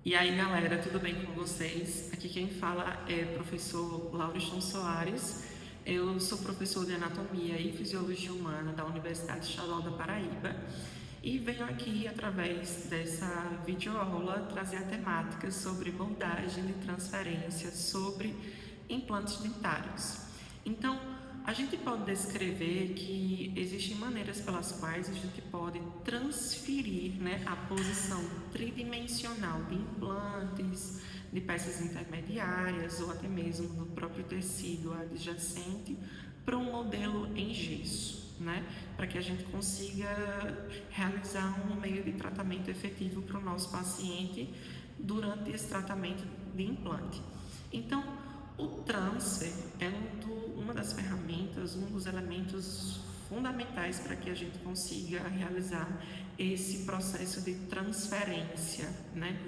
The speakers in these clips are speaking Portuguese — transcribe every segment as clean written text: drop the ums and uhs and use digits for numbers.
E aí, galera, tudo bem com vocês? Aqui quem fala é o professor Lauriston Soares. Eu sou professor de Anatomia e Fisiologia Humana da Universidade Estadual da Paraíba e venho aqui, através dessa videoaula, trazer a temática sobre moldagem de transferência sobre implantes dentários. Então, a gente pode descrever que existem maneiras pelas quais a gente pode transferir, a posição tridimensional de implantes, de peças intermediárias ou até mesmo do próprio tecido adjacente para um modelo em gesso, para que a gente consiga realizar um meio de tratamento efetivo para o nosso paciente durante esse tratamento de implante. Então, o transfer é uma das ferramentas, um dos elementos fundamentais para que a gente consiga realizar esse processo de transferência,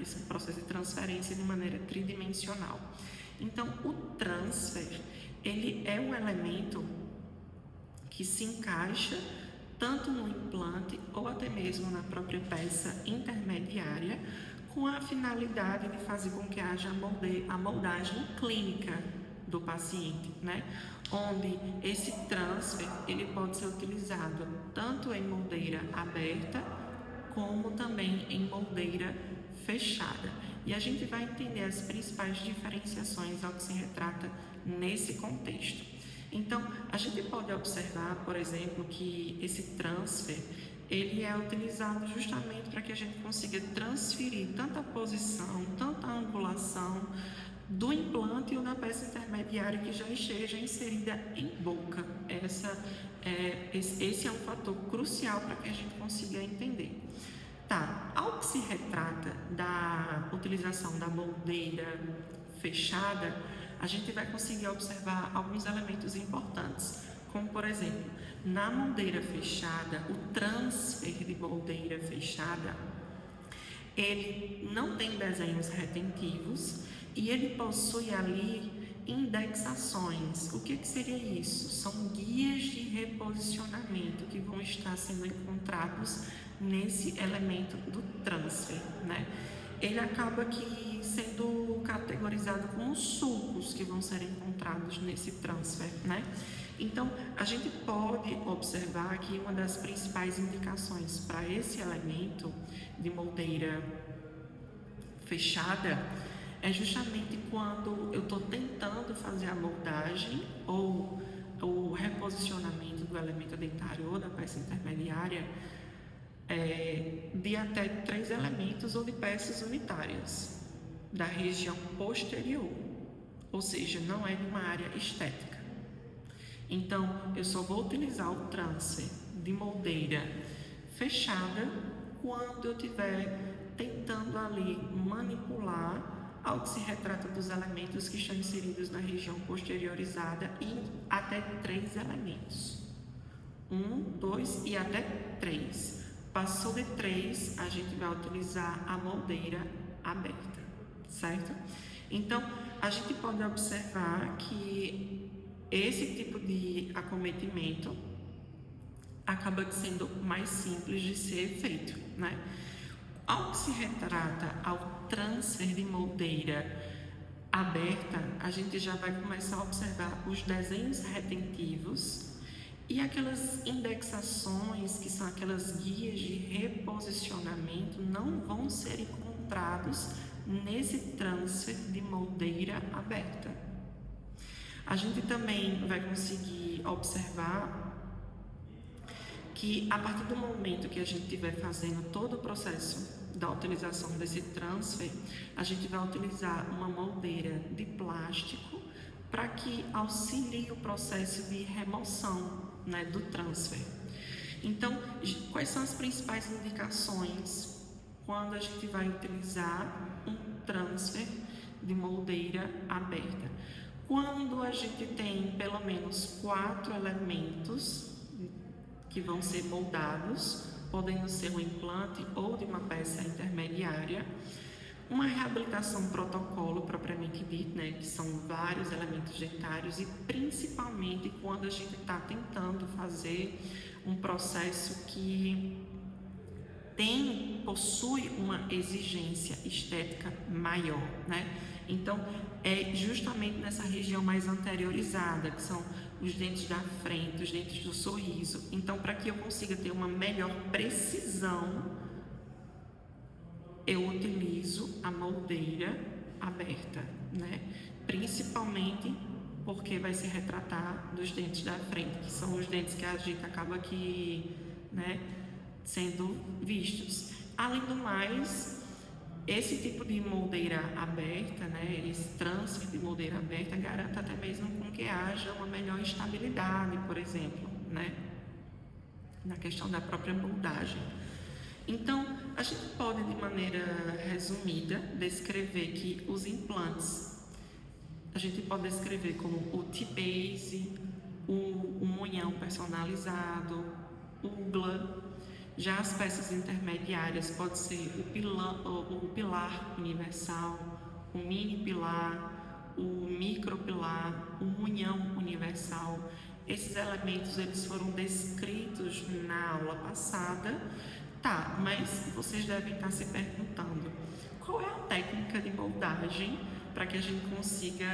esse processo de transferência de maneira tridimensional. Então, o transfer, ele é um elemento que se encaixa tanto no implante ou até mesmo na própria peça intermediária, com a finalidade de fazer com que haja a moldagem clínica do paciente, onde esse transfer ele pode ser utilizado tanto em moldeira aberta como também em moldeira fechada. E a gente vai entender as principais diferenciações ao que se retrata nesse contexto. Então, a gente pode observar, por exemplo, que esse transfer ele é utilizado justamente para que a gente consiga transferir tanto a posição, tanto a angulação do implante ou da peça intermediária que já esteja inserida em boca. Esse é um fator crucial para que a gente consiga entender. Ao que se retrata da utilização da moldeira fechada, a gente vai conseguir observar alguns elementos importantes, como por exemplo, na moldeira fechada, o transfer de moldeira fechada, ele não tem desenhos retentivos e ele possui ali indexações. O que seria isso? São guias de reposicionamento que vão estar sendo encontrados nesse elemento do transfer, Ele acaba aqui sendo categorizado como sulcos que vão ser encontrados nesse transfer, Então, a gente pode observar que uma das principais indicações para esse elemento de moldeira fechada é justamente quando eu estou tentando fazer a moldagem ou o reposicionamento do elemento dentário ou da peça intermediária de até 3 elementos ou de peças unitárias da região posterior, ou seja, não é de uma área estética. Então, eu só vou utilizar o transfer de moldeira fechada quando eu estiver tentando ali manipular ao que se retrata dos elementos que estão inseridos na região posteriorizada e até 3 elementos. 1, 2 e até 3. Passou de 3, a gente vai utilizar a moldeira aberta, certo? Então, a gente pode observar que esse tipo de acometimento acaba sendo mais simples de ser feito, Ao que se retrata ao transfer de moldeira aberta, a gente já vai começar a observar os desenhos retentivos e aquelas indexações, que são aquelas guias de reposicionamento, não vão ser encontrados nesse transfer de moldeira aberta. A gente também vai conseguir observar que a partir do momento que a gente estiver fazendo todo o processo da utilização desse transfer, a gente vai utilizar uma moldeira de plástico para que auxilie o processo de remoção, do transfer. Então, quais são as principais indicações quando a gente vai utilizar um transfer de moldeira aberta? Quando a gente tem pelo menos 4 elementos que vão ser moldados, podendo ser um implante ou de uma peça intermediária, uma reabilitação protocolo propriamente dito, que são vários elementos dentários, e principalmente quando a gente está tentando fazer um processo que possui uma exigência estética maior, né? Então, é justamente nessa região mais anteriorizada, que são os dentes da frente, os dentes do sorriso. Então, para que eu consiga ter uma melhor precisão, eu utilizo a moldeira aberta, né? Principalmente porque vai se retratar dos dentes da frente, que são os dentes que a gente acaba aqui, né, sendo vistos. Além do mais, esse tipo de moldeira aberta, né, esse transfer de moldeira aberta garante até mesmo com que haja uma melhor estabilidade, por exemplo, né, na questão da própria moldagem. Então, a gente pode, de maneira resumida, descrever que os implantes, a gente pode descrever como o T-base, o munhão personalizado, o UGLA. Já as peças intermediárias pode ser o pilar universal, o mini pilar, o micro pilar, o munhão universal. Esses elementos eles foram descritos na aula passada. Tá, mas vocês devem estar se perguntando qual é a técnica de moldagem para que a gente consiga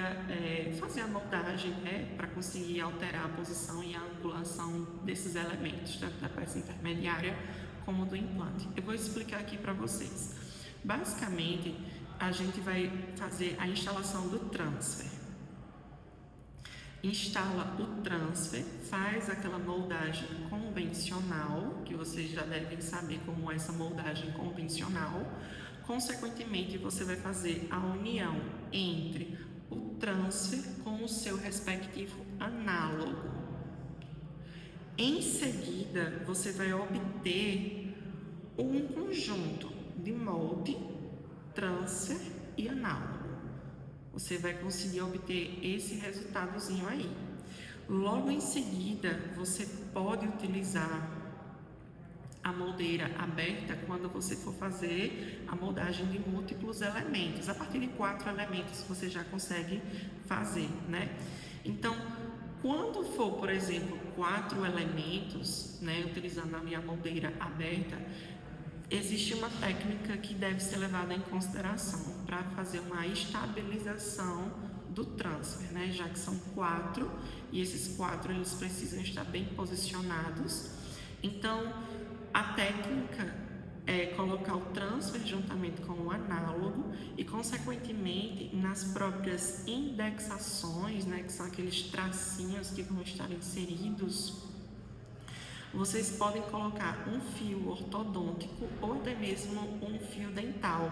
fazer a moldagem, né, para conseguir alterar a posição e a angulação desses elementos, tanto da peça intermediária como do implante. Eu vou explicar aqui para vocês. Basicamente, a gente vai fazer a instalação do transfer. Instala o transfer, faz aquela moldagem convencional, que vocês já devem saber como é essa moldagem convencional. Consequentemente, você vai fazer a união entre o transfer com o seu respectivo análogo. Em seguida, você vai obter um conjunto de molde, transfer e análogo. Você vai conseguir obter esse resultadozinho aí. Logo em seguida, você pode utilizar a moldeira aberta quando você for fazer a moldagem de múltiplos elementos. A partir de 4 elementos você já consegue fazer, né? Então, quando for, por exemplo, 4 elementos, né, utilizando a minha moldeira aberta, existe uma técnica que deve ser levada em consideração para fazer uma estabilização do transfer, né? Já que são 4 e esses 4 eles precisam estar bem posicionados. Então, a técnica é colocar o transfer juntamente com o análogo e, consequentemente, nas próprias indexações, né, que são aqueles tracinhos que vão estar inseridos, vocês podem colocar um fio ortodôntico ou até mesmo um fio dental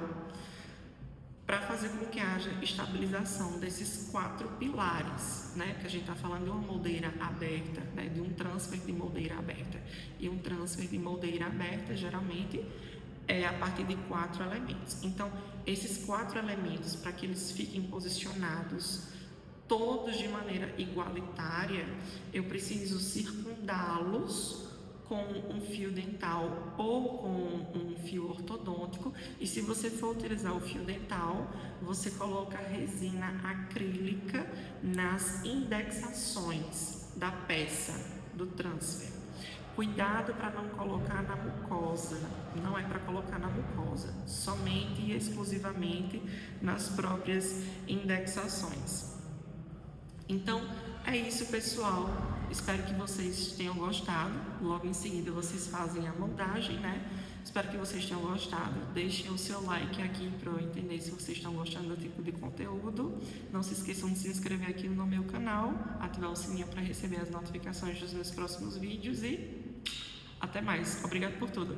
para fazer com que haja estabilização desses 4 pilares, né? Que a gente está falando de uma moldeira aberta, né? De um transfer de moldeira aberta. E um transfer de moldeira aberta, geralmente, é a partir de 4 elementos. Então, esses 4 elementos, para que eles fiquem posicionados todos de maneira igualitária, eu preciso circundá-los com um fio dental ou com um fio ortodôntico. E se você for utilizar o fio dental, você coloca resina acrílica nas indexações da peça do transfer. Cuidado para não colocar na mucosa, não é para colocar na mucosa, somente e exclusivamente nas próprias indexações. Então, é isso, pessoal. Espero que vocês tenham gostado. Logo em seguida, vocês fazem a moldagem, né? Espero que vocês tenham gostado. Deixem o seu like aqui para eu entender se vocês estão gostando do tipo de conteúdo. Não se esqueçam de se inscrever aqui no meu canal, ativar o sininho para receber as notificações dos meus próximos vídeos e até mais. Obrigado por tudo.